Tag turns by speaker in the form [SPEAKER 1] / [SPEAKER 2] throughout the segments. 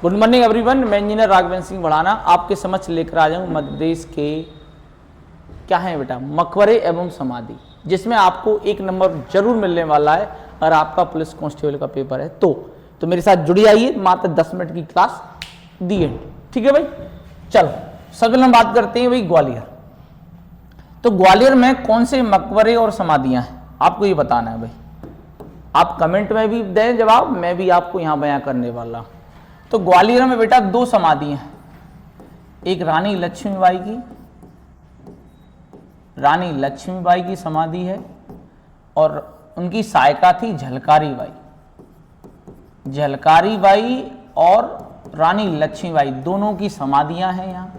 [SPEAKER 1] Good morning everyone, मैं engineer Raghavendra Singh बढ़ाना आपके समक्ष लेकर आ जाऊँ मध्य प्रदेश के क्या है बेटा मकबरे एवं समाधि, जिसमें आपको 1 नंबर जरूर मिलने वाला है अगर आपका पुलिस कांस्टेबल का पेपर है तो मेरे साथ जुड़ी आइए। मात्र 10 मिनट की क्लास दी है, ठीक है भाई। चलो सबसे पहले हम बात करते हैं भाई ग्वालियर। तो ग्वालियर में कौन से मकबरे और समाधियां हैं आपको ये बताना है भाई। आप कमेंट में भी दें जवाब, मैं भी आपको यहाँ बयां करने वाला। तो ग्वालियर में बेटा 2 समाधि हैं, एक रानी लक्ष्मीबाई की समाधि है और उनकी सहायिका थी झलकारी बाई और रानी लक्ष्मीबाई, दोनों की समाधियां हैं यहाँ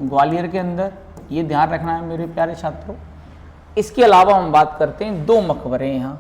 [SPEAKER 1] ग्वालियर के अंदर, ये ध्यान रखना है मेरे प्यारे छात्रों। इसके अलावा हम बात करते हैं 2 मकबरे हैं यहाँ,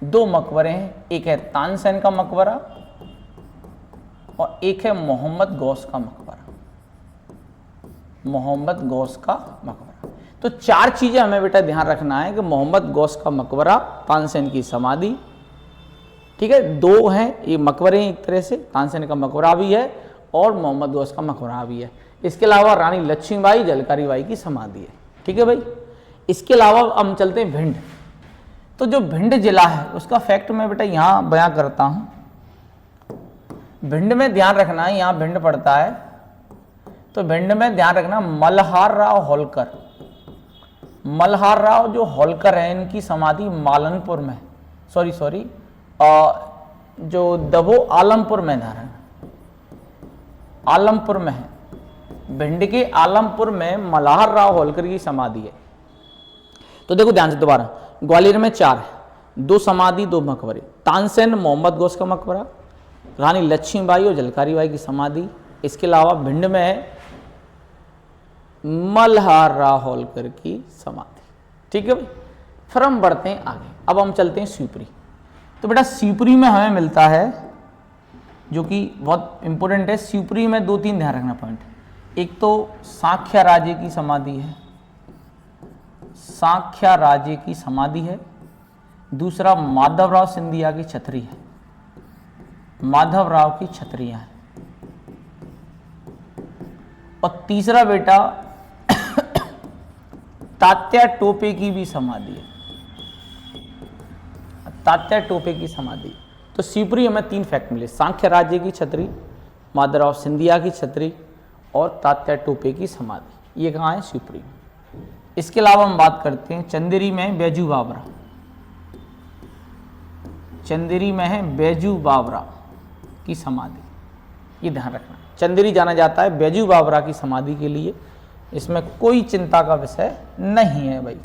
[SPEAKER 1] 2 मकबरे हैं, एक है तानसेन का मकबरा और एक है मोहम्मद गौस का मकबरा। तो 4 चीजें हमें बेटा ध्यान रखना है कि मोहम्मद गौस का मकबरा, तानसेन की समाधि, ठीक है, 2 हैं ये मकबरे हैं एक तरह से, तानसेन का मकबरा भी है और मोहम्मद गौस का मकबरा भी है। इसके अलावा रानी लक्ष्मीबाई झलकारी बाई की समाधि है, ठीक है भाई। इसके अलावा हम चलते हैं भिंड। तो जो भिंड जिला है उसका फैक्ट मैं बेटा यहाँ बयां करता हूँ। भिंड में ध्यान रखना है, यहाँ भिंड पड़ता है तो भिंड में ध्यान रखना मल्हार राव जो होलकर है इनकी समाधि मालनपुर में, जो दबो आलमपुर में आलमपुर में है, भिंड के आलमपुर में मल्हार राव होलकर की समाधि है। तो देखो ध्यान से दोबारा, ग्वालियर में 4 है, 2 समाधि 2 मकबरे, तानसेन मोहम्मद गौस का मकबरा, रानी लक्ष्मीबाई और झलकारी बाई की समाधि। इसके अलावा भिंड में है मल्हार राव होलकर की समाधि, ठीक है भाई। फिर हम बढ़ते हैं आगे, अब हम चलते हैं शिवपुरी। तो बेटा शिवपुरी में हमें मिलता है जो कि बहुत इंपॉर्टेंट है, शिवपुरी में 2-3 ध्यान रखना पॉइंट। एक तो सांख्या राजे की समाधि है, दूसरा माधवराव सिंधिया की छतरी है, माधवराव की छतरियां हैं, और तीसरा बेटा तात्या टोपे की भी समाधि है, तो शिवपुरी हमें 3 फैक्ट मिले, सांख्य राज्य की छतरी, माधवराव सिंधिया की छतरी और तात्या टोपे की समाधि। ये कहाँ है? शिवपुरी में। इसके अलावा हम बात करते हैं चंदेरी में बैजू बावरा की समाधि, ये ध्यान रखना। चंदेरी जाना जाता है बैजू बावरा की समाधि के लिए, इसमें कोई चिंता का विषय नहीं है भाई।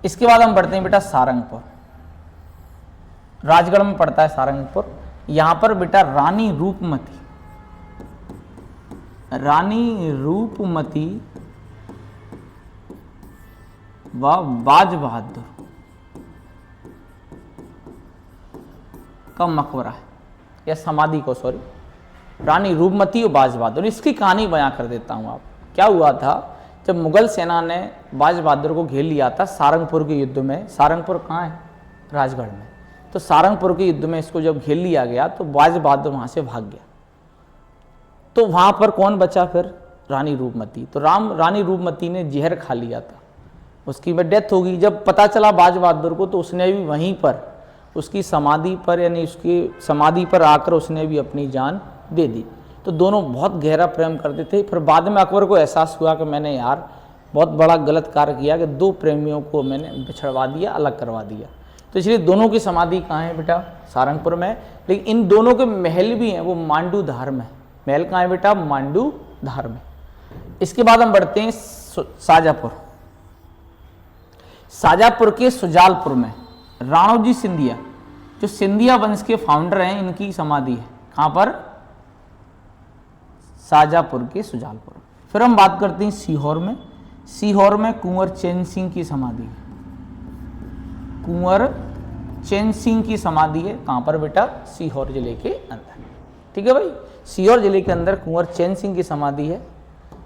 [SPEAKER 1] इसके बाद हम बढ़ते हैं बेटा सारंगपुर, राजगढ़ में पड़ता है सारंगपुर। यहां पर बेटा रानी रूपमती व बाज बहादुर का मकबरा है, या समाधि को रानी रूपमती और बाज बहादुर। इसकी कहानी बयां कर देता हूं। आप क्या हुआ था, जब मुगल सेना ने बाज बहादुर को घेर लिया था सारंगपुर के युद्ध में, सारंगपुर कहाँ है? राजगढ़ में। तो सारंगपुर के युद्ध में इसको जब घेर लिया गया तो बाज बहादुर वहां से भाग गया। तो वहां पर कौन बचा फिर? रानी रूपमती। तो रानी रूपमती ने जहर खा लिया था, उसकी में डेथ हो गई। जब पता चला बाज बहादुर को तो उसने भी वहीं पर उसकी समाधि पर, यानी उसकी समाधि पर आकर उसने भी अपनी जान दे दी। तो दोनों बहुत गहरा प्रेम करते थे। फिर बाद में अकबर को एहसास हुआ कि मैंने यार बहुत बड़ा गलत कार्य किया कि 2 प्रेमियों को मैंने बिछड़वा दिया, अलग करवा दिया। तो इसलिए दोनों की समाधि कहाँ है बेटा? सारंगपुर में। लेकिन इन दोनों के महल भी हैं, वो मांडू धार में। महल कहाँ है बेटा? मांडू धार में। इसके बाद हम बढ़ते हैं शाजापुर के सुजालपुर में राणोजी सिंधिया, जो सिंधिया वंश के फाउंडर हैं, इनकी समाधि है। कहाँ पर? शाजापुर के सुजालपुर। फिर हम बात करते हैं सीहोर में कुंवर चैन सिंह की समाधि है। कहाँ पर बेटा? सीहोर जिले के अंदर, ठीक है भाई। सीहोर जिले के अंदर कुंवर चैन सिंह की समाधि है,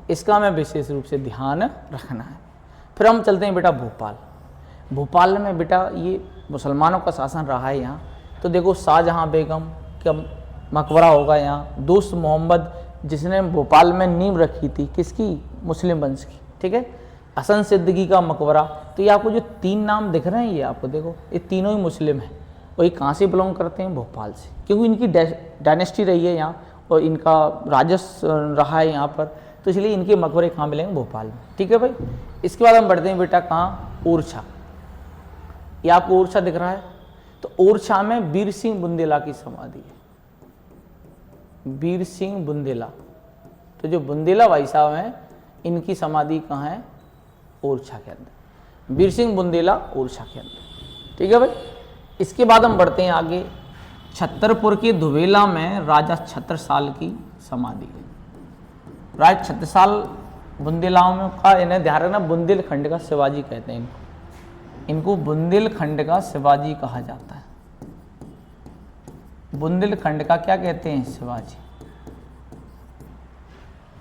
[SPEAKER 1] इसका हमें विशेष रूप से ध्यान रखना है। फिर हम चलते हैं बेटा भोपाल में बेटा ये मुसलमानों का शासन रहा है यहाँ। तो देखो शाहजहां बेगम मकबरा होगा यहाँ। दोस्त मोहम्मद जिसने भोपाल में नींव रखी थी, किसकी? मुस्लिम वंश की, ठीक है। हसन सिद्दीकी का मकबरा। तो ये आपको जो 3 नाम दिख रहे हैं, ये आपको देखो, ये तीनों ही मुस्लिम हैं और ये कहाँ से बिलोंग करते हैं? भोपाल से, क्योंकि इनकी डायनेस्टी रही है यहाँ और इनका राजस्व रहा है यहाँ पर, तो इसलिए इनके मकबरे कहाँ मिलेंगे? भोपाल में, ठीक है भाई। इसके बाद हम बढ़ते हैं बेटा कहाँ? ओरछा। ये आपको ओरछा दिख रहा है, तो ओरछा में वीर सिंह बुंदेला की समाधि है। वीर सिंह बुंदेला, तो जो बुंदेला भाई साहब हैं, इनकी समाधि कहाँ है? ओरछा के अंदर। वीर सिंह बुंदेला ओरछा के अंदर, ठीक है भाई। इसके बाद हम बढ़ते हैं आगे। छतरपुर के धुवेला में राजा छत्रसाल की समाधि है। राजा छत्रसाल बुंदेलाओं में का, इन्हें ध्यान रखना, बुंदेलखंड का शिवाजी कहते हैं इनको बुंदेलखंड का शिवाजी कहा जाता है। बुंदेलखंड का क्या कहते हैं? शिवाजी,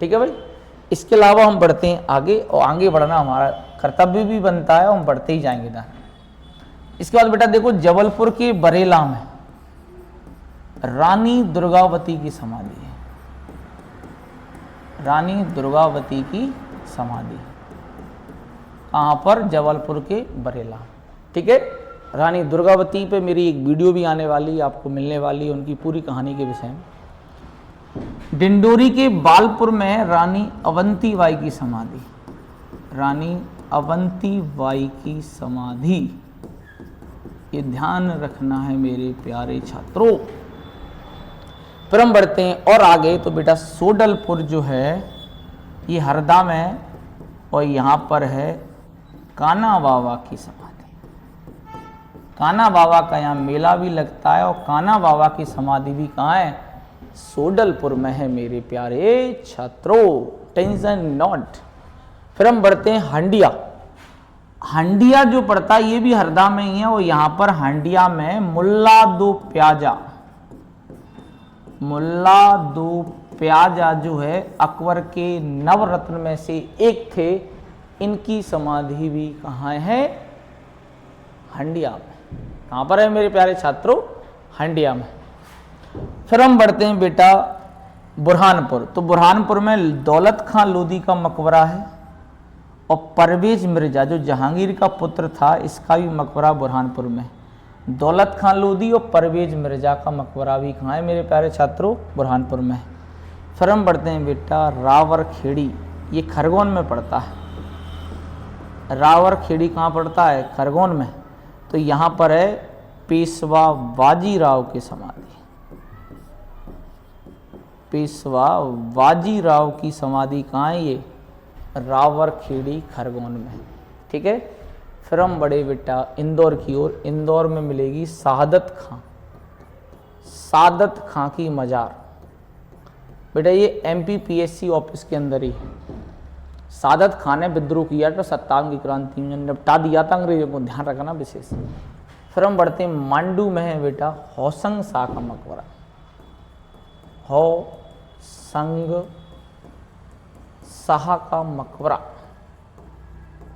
[SPEAKER 1] ठीक है भाई। इसके अलावा हम बढ़ते हैं आगे, और आगे बढ़ना हमारा कर्तव्य भी बनता है और हम बढ़ते ही जाएंगे ना। इसके बाद बेटा देखो, जबलपुर के बरेला में रानी दुर्गावती की समाधि है। रानी दुर्गावती की समाधि कहाँ पर? जबलपुर के बरेला, ठीक है। रानी दुर्गावती पे मेरी एक वीडियो भी आने वाली, आपको मिलने वाली है उनकी पूरी कहानी के विषय में। डिंडोरी के बालपुर में रानी अवंती बाई की समाधि। रानी अवंती बाई की समाधि, ये ध्यान रखना है मेरे प्यारे छात्रों। फिर हम बढ़ते हैं और आगे, तो बेटा सोडलपुर जो है ये हरदा में, और यहाँ पर है कान्हा बाबा की समाधि। कान्हा बाबा का यहाँ मेला भी लगता है, और कान्हा बाबा की समाधि भी कहाँ है? सोडलपुर में है मेरे प्यारे छात्रों, टेंशन नॉट। फिर हम बढ़ते हैं हंडिया। हंडिया जो पड़ता है ये भी हरदा में ही है, और यहाँ पर हंडिया में मुल्ला दो प्याजा, मुल्ला दो प्याजा जो है अकबर के नवरत्न में से एक थे, इनकी समाधि भी कहाँ है? हंडिया में। कहाँ पर है मेरे प्यारे छात्रों? हंडिया में। फिर हम बढ़ते हैं बेटा बुरहानपुर। तो बुरहानपुर में दौलत खां लोधी का मकबरा है, और परवेज मिर्जा जो जहांगीर का पुत्र था, इसका भी मकबरा बुरहानपुर में। दौलत खां लोधी और परवेज मिर्जा का मकबरा भी कहाँ है मेरे प्यारे छात्रों? बुरहानपुर में। फिर हम बढ़ते हैं बेटा रावरखेड़ी, ये खरगोन में पड़ता है। रावरखेड़ी कहाँ पड़ता है? खरगोन में। तो यहाँ पर है पेशवा बाजीराव की समाधि। पेशवा बाजीराव की समाधि कहाँ है? ये रावरखेड़ी खरगोन में, ठीक है। फिर हम बड़े बेटा इंदौर की ओर। इंदौर में मिलेगी सादत खां, सादत खां की मजार। बेटा ये MPPSC ऑफिस के अंदर ही है। सादत खां ने विद्रोह किया तो 57 की क्रांति में निपटा दिया था अंग्रेजों को, ध्यान रखना विशेष। फिर हम बढ़ते हैं मांडू में है बेटा होसंग शाह का मकबरा। होसंग शाह का मकबरा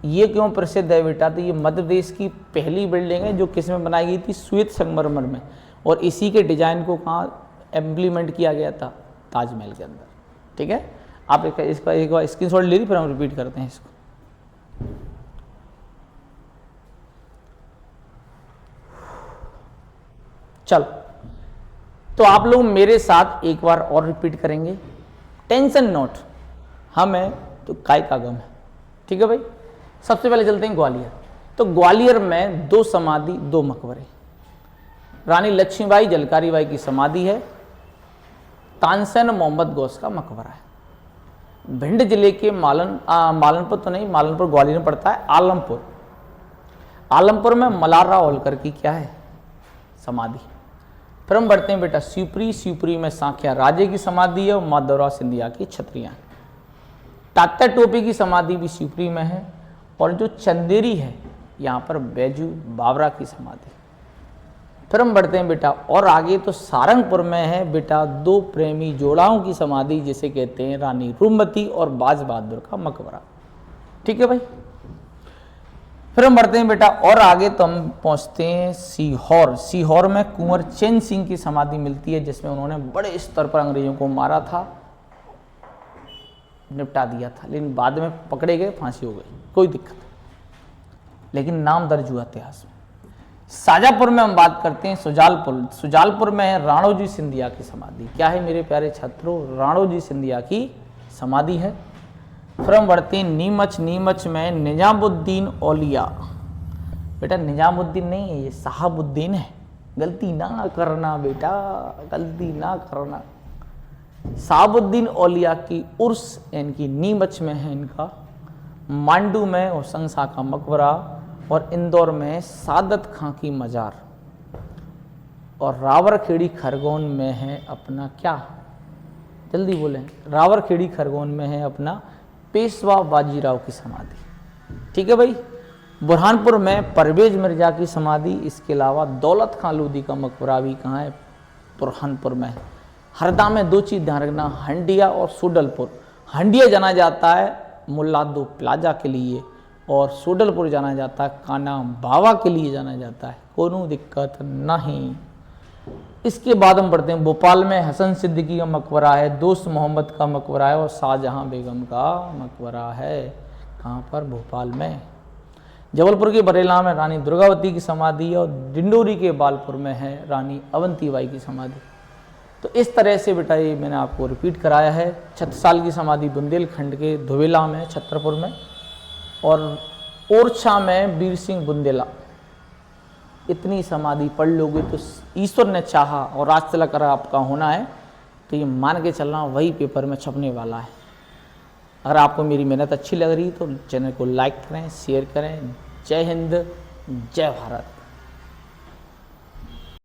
[SPEAKER 1] ये क्यों प्रसिद्ध है बेटा? तो ये मध्य प्रदेश की पहली बिल्डिंग है जो किस में बनाई गई थी? श्वेत संगमरमर में, और इसी के डिजाइन को कहाँ इम्प्लीमेंट किया गया था? ताजमहल के अंदर, ठीक है। आप इसका एक बार स्क्रीनशॉट ले ली, फिर हम रिपीट करते हैं इसको। चलो, तो आप लोग मेरे साथ एक बार और रिपीट करेंगे। टेंशन नोट, हम है तो काय का गम है, ठीक है भाई। सबसे पहले चलते हैं ग्वालियर। तो ग्वालियर में 2 समाधि 2 मकबरे। रानी लक्ष्मीबाई जलकारी बाई की समाधि है। तानसेन मोहम्मद गौस का मकबरा है। भिंड जिले के मालनपुर तो नहीं, मालनपुर ग्वालियर में पड़ता है, आलमपुर। आलमपुर में मल्हारराव होलकर की क्या है? समाधि। फिर हम बढ़ते हैं बेटा शिवपुरी। शिवपुरी में सांख्या राजे की समाधि है और माधवराव सिंधिया की छत्रियां। तात्या टोपे की समाधि भी शिवपुरी में है, और जो चंदेरी है यहाँ पर बैजू बावरा की समाधि। फिर हम बढ़ते हैं बेटा और आगे, तो सारंगपुर में है बेटा 2 प्रेमी जोड़ाओं की समाधि, जिसे कहते हैं रानी रूपमती और बाज बहादुर का मकबरा, ठीक है भाई। फिर हम बढ़ते हैं बेटा और आगे, तो हम पहुंचते हैं सीहोर। सीहोर में कुंवर चैन सिंह की समाधि मिलती है, जिसमें उन्होंने बड़े स्तर पर अंग्रेजों को मारा था, निपटा दिया था, लेकिन बाद में पकड़े गए, फांसी हो गई, कोई दिक्कत नहीं, लेकिन नाम दर्ज हुआ इतिहास में। शाजापुर में हम बात करते हैं सुजालपुर। सुजालपुर में है राणोजी सिंधिया की समाधि। क्या है मेरे प्यारे छात्रों? राणोजी सिंधिया की समाधि है। फिर हम बढ़ते हैं नीमच। नीमच में निजामुद्दीन औलिया। बेटा निजामुद्दीन नहीं है, ये साहबुद्दीन है, गलती ना करना बेटा, गलती ना करना। साहबुद्दीन औलिया की उर्स इनकी नीमच में है इनका। मांडू में हुसैन शाह का मकबरा और इंदौर में सादत खां की मजार, और रावरखेड़ी खरगोन में है अपना क्या, जल्दी बोलें, रावरखेड़ी खरगोन में है अपना पेशवा बाजीराव की समाधि। ठीक है भाई। बुरहानपुर में परवेज मिर्जा की समाधि, इसके अलावा दौलत खां लोधी का मकबरा भी कहाँ है? बुरहानपुर में है। हरदा में दो चीज़ ध्यान रखना, हंडिया और सुडलपुर। हंडिया जाना जाता है मुल्लादो प्लाजा के लिए, और सुडलपुर जाना जाता है काना बाबा के लिए जाना जाता है, कोई दिक्कत नहीं। इसके बाद हम पढ़ते हैं भोपाल में हसन सिद्दीकी का मकबरा है, दोस्त मोहम्मद का मकबरा है, और शाहजहां बेगम का मकबरा है। कहाँ पर? भोपाल में। जबलपुर के बरेला में रानी दुर्गावती की समाधि है, और डिंडोरी के बालपुर में है रानी अवंतीबाई की समाधि। तो इस तरह से बेटा ये मैंने आपको रिपीट कराया है। छत्रसाल की समाधि बुंदेलखंड के धुवेला में, छतरपुर में, और ओरछा में वीर सिंह बुंदेला। इतनी समाधि पढ़ लोगे तो ईश्वर ने चाहा और राज तिलक अगर आपका होना है तो ये मान के चलना वही पेपर में छपने वाला है। अगर आपको मेरी मेहनत अच्छी लग रही तो चैनल को लाइक करें, शेयर करें। जय हिंद, जय भारत।